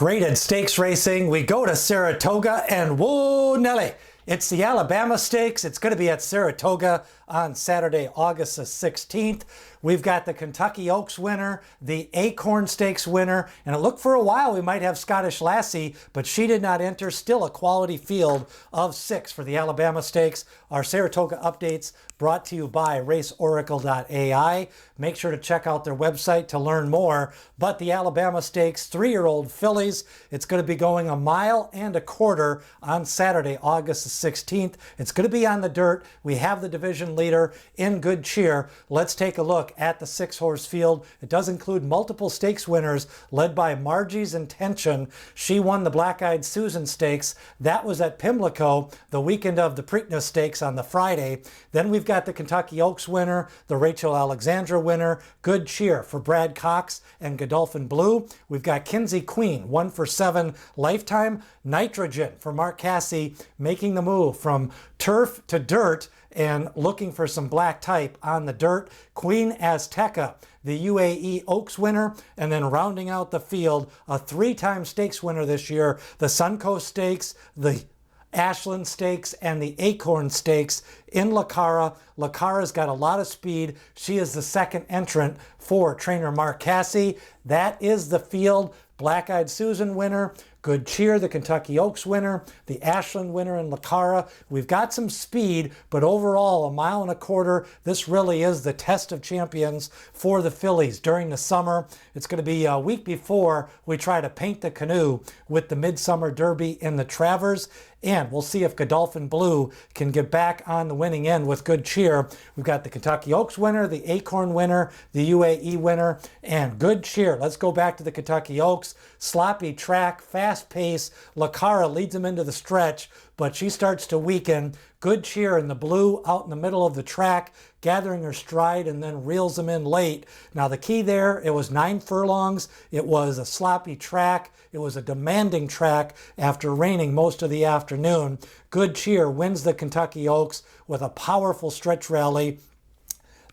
Graded stakes racing. We go to Saratoga and whoa, Nelly. It's the Alabama Stakes. It's going to be at Saratoga on Saturday, August the 16th. We've got the Kentucky Oaks winner, the Acorn Stakes winner, and it looked for a while we might have Scottish Lassie, but she did not enter. Still a quality field of 6 for the Alabama Stakes. Our Saratoga updates brought to you by raceoracle.ai. Make sure to check out their website to learn more. But the Alabama Stakes 3-year-old fillies, it's going to be going 1.25 miles on Saturday, August the 16th. It's going to be on the dirt. We have the division leader in good cheer. Let's take a look at the 6-horse field. It does include multiple stakes winners led by Margie's Intention. She won the Black-Eyed Susan Stakes. That was at Pimlico the weekend of the Preakness Stakes on the Friday. Then we've got the Kentucky Oaks winner, the Rachel Alexandra winner, Good Cheer for Brad Cox and Godolphin Blue. We've got Kinsey Queen, 1 for 7 lifetime. Nitrogen for Mark Casse, making the move from turf to dirt and looking for some black type on the dirt. Queen Azteca, the UAE Oaks winner, and then rounding out the field, a 3-time stakes winner this year, the Suncoast Stakes, the Ashland Stakes, and the Acorn Stakes in Cara. Cara's got a lot of speed. She is the second entrant for trainer Mark Casse. That is the field. Black-Eyed Susan winner, Good Cheer, the Kentucky Oaks winner, the Ashland winner in Cara. We've got some speed, but overall 1.25 miles. This really is the test of champions for the fillies during the summer. It's going to be a week before we try to paint the canoe with the Midsummer Derby in the Travers. And we'll see if Godolphin Blue can get back on the winning end with Good Cheer. We've got the Kentucky Oaks winner, the Acorn winner, the UAE winner, and Good Cheer. Let's go back to the Kentucky Oaks. Sloppy track, fast pace. Cara leads them into the stretch, but she starts to weaken. Good Cheer in the blue out in the middle of the track, gathering her stride and then reels them in late. Now the key there, it was 9 furlongs. It was a sloppy track. It was a demanding track after raining most of the afternoon. Good Cheer wins the Kentucky Oaks with a powerful stretch rally.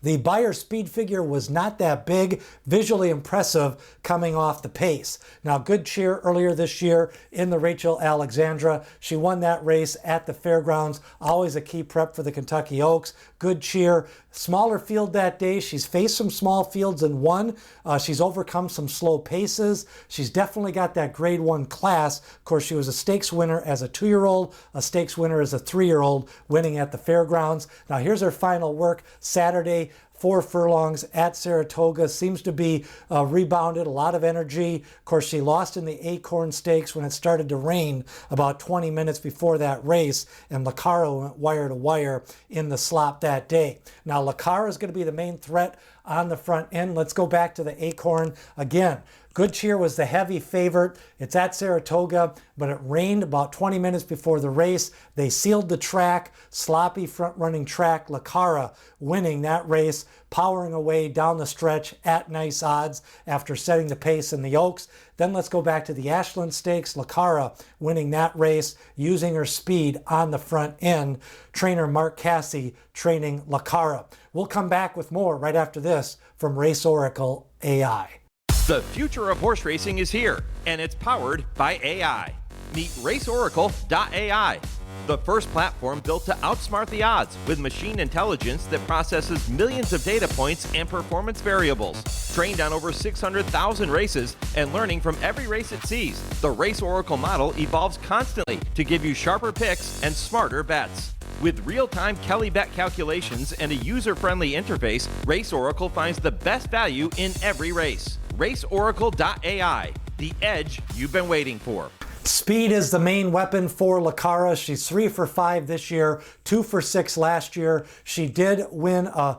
The Beyer speed figure was not that big, visually impressive coming off the pace. Now, Good Cheer earlier this year in the Rachel Alexandra. She won that race at the fairgrounds, always a key prep for the Kentucky Oaks. Good Cheer, smaller field that day. She's faced some small fields and won. She's overcome some slow paces. She's definitely got that grade 1 class. Of course, she was a stakes winner as a 2-year-old, a stakes winner as a 3-year-old, winning at the fairgrounds. Now, here's her final work Saturday. 4 furlongs at Saratoga, seems to be rebounded, a lot of energy. Of course, she lost in the Acorn Stakes when it started to rain about 20 minutes before that race, and Cara went wire to wire in the slop that day. Now, Cara is going to be the main threat on the front end. Let's go back to the Acorn again. Good Cheer was the heavy favorite. It's at Saratoga, but it rained about 20 minutes before the race. They sealed the track, sloppy front-running track. Cara winning that race, powering away down the stretch at nice odds after setting the pace in the Oaks. Then let's go back to the Ashland Stakes. Cara winning that race, using her speed on the front end. Trainer Mark Casse training Cara. We'll come back with more right after this from Race Oracle AI. The future of horse racing is here, and it's powered by AI. Meet raceoracle.ai, the first platform built to outsmart the odds with machine intelligence that processes millions of data points and performance variables. Trained on over 600,000 races and learning from every race it sees, the Race Oracle model evolves constantly to give you sharper picks and smarter bets. With real-time Kelly bet calculations and a user-friendly interface, Race Oracle finds the best value in every race. RaceOracle.ai, the edge you've been waiting for. Speed is the main weapon for Cara. She's 3 for 5 this year, 2 for 6 last year. She did win a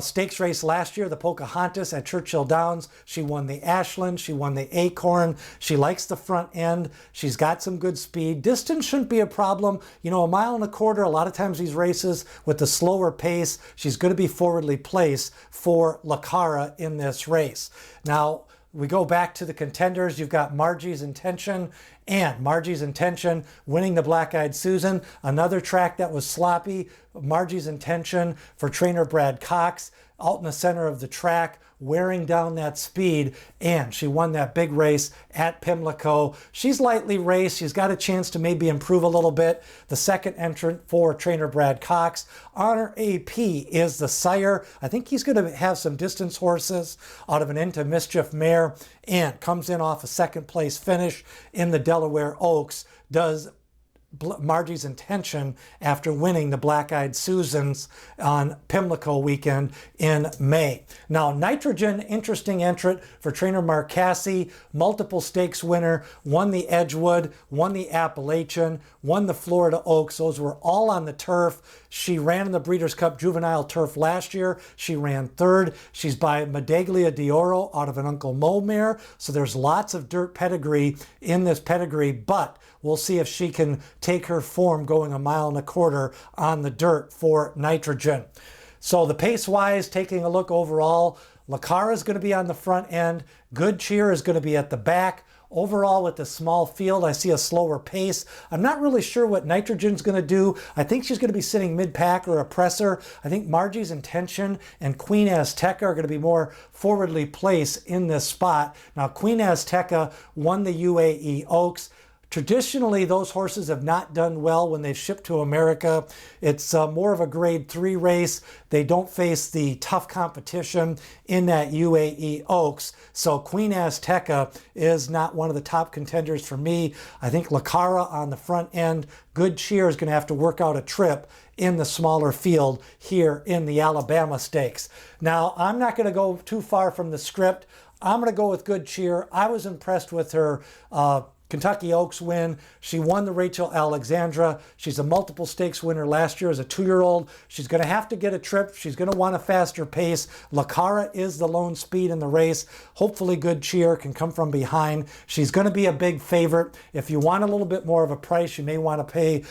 stakes race last year, the Pocahontas at Churchill Downs. She won the Ashland. She won the Acorn. She likes the front end. She's got some good speed. Distance shouldn't be a problem. You know, 1.25 miles, a lot of times these races with the slower pace, she's going to be forwardly placed for Cara in this race. Now, we go back to the contenders. You've got Margie's Intention, and Margie's Intention winning the Black-Eyed Susan. Another track that was sloppy. Margie's Intention for trainer Brad Cox out in the center of the track, wearing down that speed, and she won that big race at Pimlico. She's lightly raced. She's got a chance to maybe improve a little bit. The second entrant for trainer Brad Cox. Honor AP is the sire. I think he's going to have some distance horses out of an Into Mischief mare, and comes in off a second place finish in the Delaware Oaks. Does Margie's Intention after winning the Black Eyed Susans on Pimlico weekend in May. Now, Nitrogen, interesting entrant for trainer Mark Casse, multiple stakes winner, won the Edgewood, won the Appalachian, won the Florida Oaks. Those were all on the turf. She ran in the Breeders' Cup Juvenile Turf last year. She ran third. She's by Medaglia d'Oro out of an Uncle Mo mare. So there's lots of dirt pedigree in this pedigree, but we'll see if she can take her form going 1.25 miles on the dirt for Nitrogen. So the pace-wise, taking a look overall, Cara is going to be on the front end. Good Cheer is going to be at the back. Overall, with the small field, I see a slower pace. I'm not really sure what Nitrogen's going to do. I think she's going to be sitting mid-pack or a presser. I think Margie's Intention and Queen Azteca are going to be more forwardly placed in this spot. Now, Queen Azteca won the UAE Oaks. Traditionally, those horses have not done well when they've shipped to America. It's more of a grade 3 race. They don't face the tough competition in that UAE Oaks. So Queen Azteca is not one of the top contenders for me. I think Cara on the front end. Good Cheer is going to have to work out a trip in the smaller field here in the Alabama Stakes. Now, I'm not going to go too far from the script. I'm going to go with Good Cheer. I was impressed with her Kentucky Oaks win. She won the Rachel Alexandra. She's a multiple stakes winner last year as a 2-year-old. She's going to have to get a trip. She's going to want a faster pace. Cara is the lone speed in the race. Hopefully Good Cheer can come from behind. She's going to be a big favorite. If you want a little bit more of a price, you may want to pay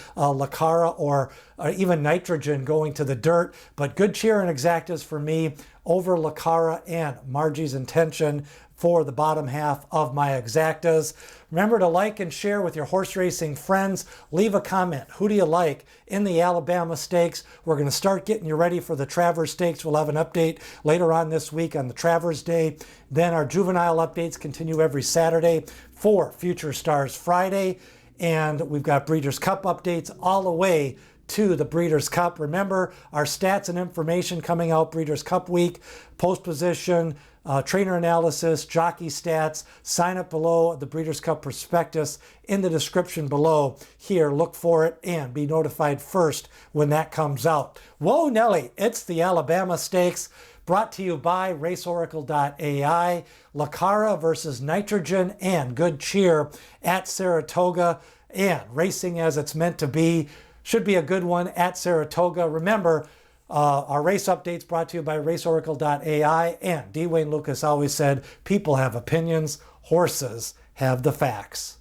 Cara or even Nitrogen going to the dirt. But Good Cheer and Exactas for me over Cara and Margie's Intention for the bottom half of my Exactas. Remember to like and share with your horse racing friends. Leave a comment. Who do you like in the Alabama Stakes? We're going to start getting you ready for the Travers Stakes. We'll have an update later on this week on the Travers Day. Then our juvenile updates continue every Saturday for Future Stars Friday. And we've got Breeders' Cup updates all the way to the Breeders' Cup. Remember, our stats and information coming out Breeders' Cup week, post position, trainer analysis, jockey stats. Sign up below the Breeders' Cup prospectus in the description below. Here, look for it and be notified first when that comes out. Whoa, Nelly, it's the Alabama Stakes. Brought to you by RaceOracle.ai. Cara versus Nitrogen and Good Cheer at Saratoga. And racing as it's meant to be. Should be a good one at Saratoga. Remember, our race updates brought to you by RaceOracle.ai. And D. Wayne Lucas always said, people have opinions, horses have the facts.